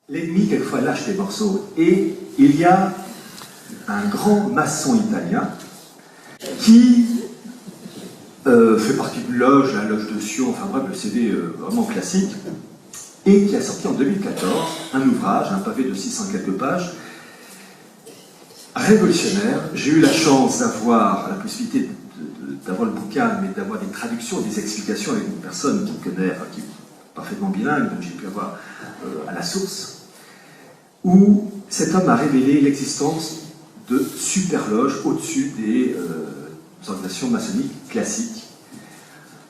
l'ennemi, quelquefois, lâche des morceaux. Et il y a un grand maçon italien qui fait partie d'une loge, la loge de Sion, enfin bref, le CD vraiment classique, et qui a sorti en 2014 un ouvrage, un pavé de 600 quelques pages, révolutionnaire. J'ai eu la chance d'avoir la possibilité d'avoir le bouquin, mais d'avoir des traductions, des explications avec une personne qui connaît, enfin, qui est parfaitement bilingue, donc j'ai pu avoir à la source, où cet homme a révélé l'existence de superloges au-dessus des organisations maçonniques classiques.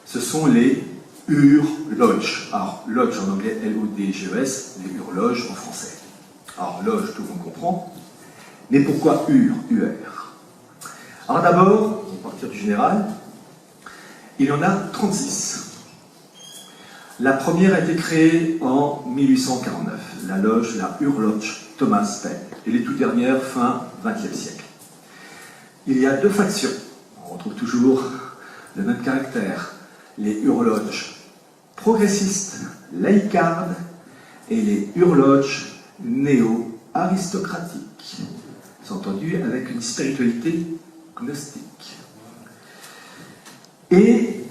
Ce sont les Ur-Loges. Alors, loge en anglais, L-O-D-G-E-S, les Ur-Loges en français. Alors, loge, tout le monde comprend. Mais pourquoi Ur, U-R? Alors d'abord, on va partir du général, il y en a 36. La première a été créée en 1849, la loge, la Ur-Loge Thomas Paine, et les toutes dernières, fin XXe siècle. Il y a deux factions, on retrouve toujours le même caractère, les Ur-Loges progressistes, laïcardes, et les Ur-Loges néo-aristocratiques, entendu avec une spiritualité gnostique. Et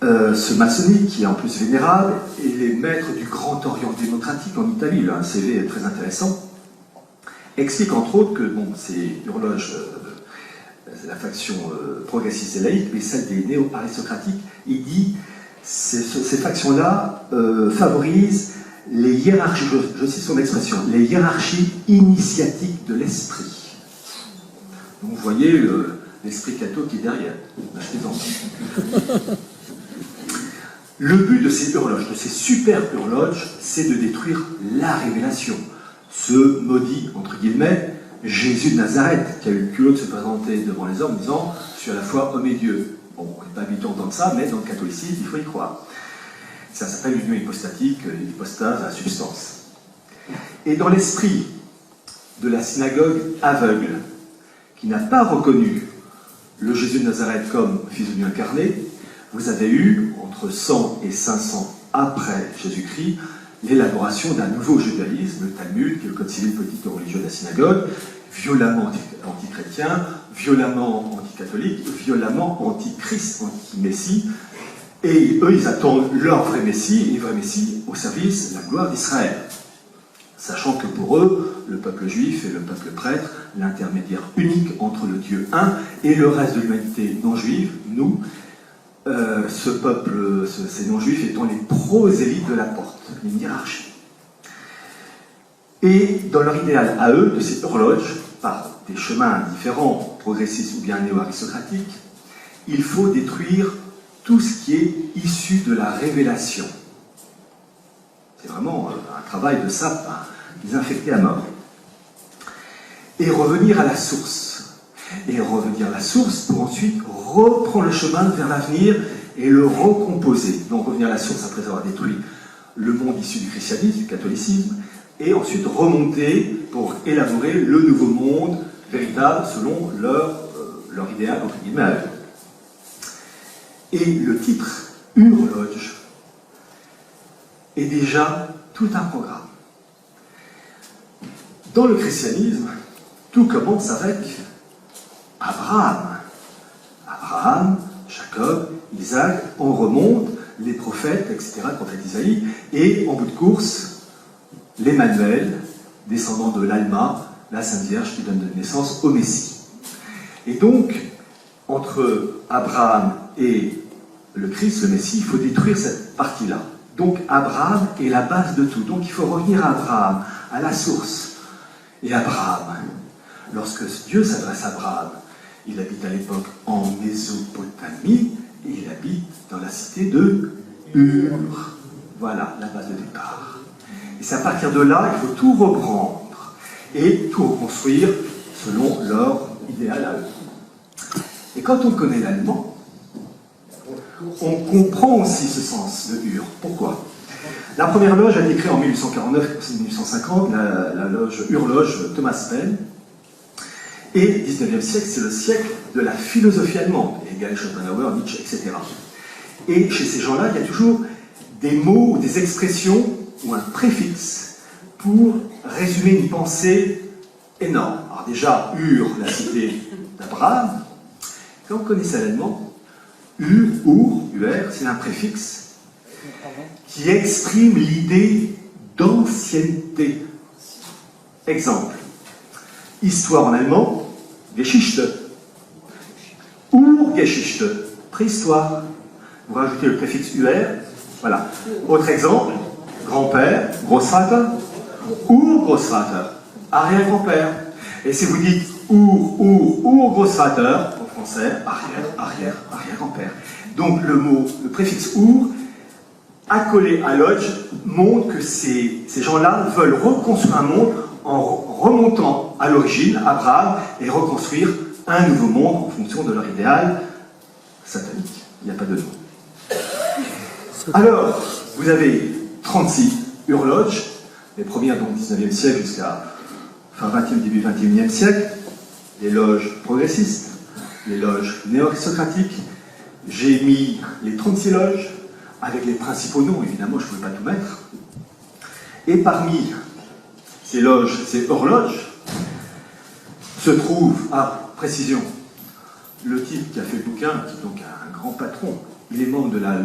ce maçonnique, qui est en plus vénérable, est les maîtres du Grand Orient démocratique en Italie, il a un CV très intéressant, explique entre autres que bon, ces Ur-Loges, la faction progressiste et laïque, mais celle des néo-aristocratiques, il dit ces factions-là favorisent les hiérarchies, je cite son expression, les hiérarchies initiatiques de l'esprit. Donc vous voyez l'esprit catho qui est derrière. Le but de ces Ur-Loges, de ces super Ur-Loges, c'est de détruire la révélation. Ce maudit, entre guillemets, Jésus de Nazareth, qui a eu le culot de se présenter devant les hommes en disant « Je suis à la fois homme et Dieu ». Bon, on n'est pas habitué d'entendre ça, mais dans le catholicisme, il faut y croire. Ça s'appelle l'union hypostatique, l'hypostase, la substance. Et dans l'esprit de la synagogue aveugle, qui n'a pas reconnu le Jésus de Nazareth comme fils de Dieu incarné, vous avez eu, entre 100 et 500 après Jésus-Christ, l'élaboration d'un nouveau judaïsme, le Talmud, qui est le code civil politique et religieux de la synagogue, violemment anti-chrétien, violemment anti-catholique, violemment anti-Christ, anti-Messie, et eux, ils attendent leur vrai Messie, et vrai Messie au service de la gloire d'Israël. Sachant que pour eux, le peuple juif et le peuple prêtre, l'intermédiaire unique entre le Dieu un et le reste de l'humanité non juive, nous, ce peuple, ces non-juifs étant les prosélytes de la porte, une hiérarchie. Et dans leur idéal à eux, de ces Ur-Loges, par des chemins différents, progressistes ou bien néo-aristocratiques, il faut détruire tout ce qui est issu de la révélation. C'est vraiment un travail de sape, désinfecté à mort. Et revenir à la source. Et revenir à la source pour ensuite reprendre le chemin vers l'avenir et le recomposer. Donc revenir à la source après avoir détruit le monde issu du christianisme, du catholicisme, et ensuite remonter pour élaborer le nouveau monde véritable selon leur idéal, entre guillemets, à eux. Et le titre Ur-Loge est déjà tout un programme. Dans le christianisme, tout commence avec Abraham. Abraham, Jacob, Isaac, on remonte, les prophètes, etc., le prophète Isaïe, et en bout de course, l'Emmanuel, descendant de l'Alma, la Sainte Vierge qui donne naissance au Messie. Et donc, entre Abraham et le Christ, le Messie, il faut détruire cette partie-là. Donc Abraham est la base de tout. Donc il faut revenir à Abraham, à la source. Et Abraham, lorsque Dieu s'adresse à Abraham, il habite à l'époque en Mésopotamie, et il habite dans la cité de Ur. Voilà la base de départ. Et c'est à partir de là, il faut tout reprendre et tout reconstruire selon leur idéal à eux. Et quand on connaît l'allemand, on comprend aussi ce sens de Ur. Pourquoi ? La première loge a été créée en 1849-1850, la loge Ur-Loge Thomas Paine. Et le 19e siècle, c'est le siècle de la philosophie allemande, Hegel, Schopenhauer, Nietzsche, etc. Et chez ces gens-là, il y a toujours des mots ou des expressions ou un préfixe pour résumer une pensée énorme. Alors déjà, Ur, la cité d'Abraham, quand on connaissait l'allemand, Ur, c'est un préfixe qui exprime l'idée d'ancienneté. Exemple, histoire en allemand, Geschichte. Urgeschichte, préhistoire. Vous rajoutez le préfixe UR, voilà. Autre exemple, grand-père, Großvater, Urgroßvater, arrière-grand-père. Et si vous dites Urgroßvater, en français, arrière-grand-père. Donc le préfixe Ur, accolé à Lodge, montre que ces gens-là veulent reconstruire un monde en remontant à l'origine, Abraham, et reconstruire un nouveau monde en fonction de leur idéal satanique. Il n'y a pas de nom. Alors, vous avez 36 Urloges, les premières donc 19e siècle jusqu'à fin 20e, début 21e siècle, les loges progressistes, les loges néo-aristocratiques. J'ai mis les 36 loges, avec les principaux noms, évidemment, je ne pouvais pas tout mettre. Et parmi ces loges, ces horloges, se trouve, précision, le type qui a fait le bouquin, qui est donc un grand patron, il est membre de la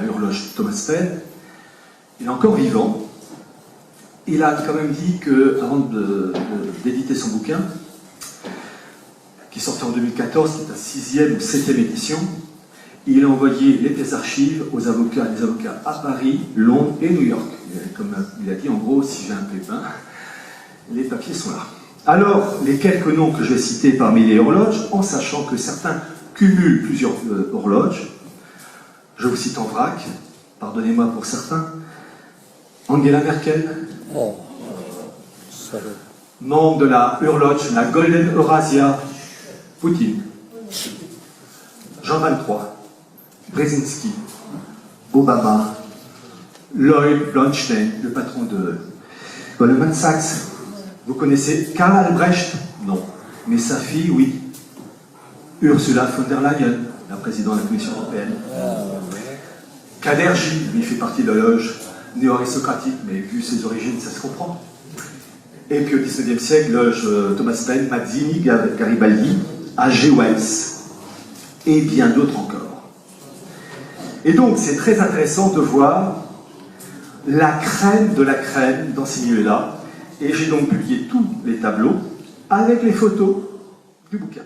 horloge Thomas Paine, il est encore vivant. Il a quand même dit qu'avant d'éditer son bouquin, qui sortait en 2014, qui est à 6e ou 7e édition, il a envoyé les pièces archives aux avocats, les avocats à Paris, Londres et New York. Comme il a dit, en gros, si j'ai un pépin, les papiers sont là. Alors, les quelques noms que je vais citer parmi les horloges, en sachant que certains cumulent plusieurs horloges, je vous cite en vrac, pardonnez-moi pour certains, Angela Merkel, membre de la Horloge, la Golden Eurasia, Poutine, Jean 23, Brzezinski, Obama, Lloyd Blankstein, le patron de Goldman Sachs. Vous connaissez Karl Albrecht? Non. Mais sa fille, oui. Ursula von der Leyen, la présidente de la Commission européenne. Kader J, il fait partie de la loge néo-aristocratique, mais vu ses origines, ça se comprend. Et puis au XIXe siècle, loge Thomas Paine, Mazzini, Garibaldi, A.G. Wells, et bien d'autres encore. Et donc, c'est très intéressant de voir la crème de la crème dans ces milieux-là. Et j'ai donc publié tous les tableaux avec les photos du bouquin.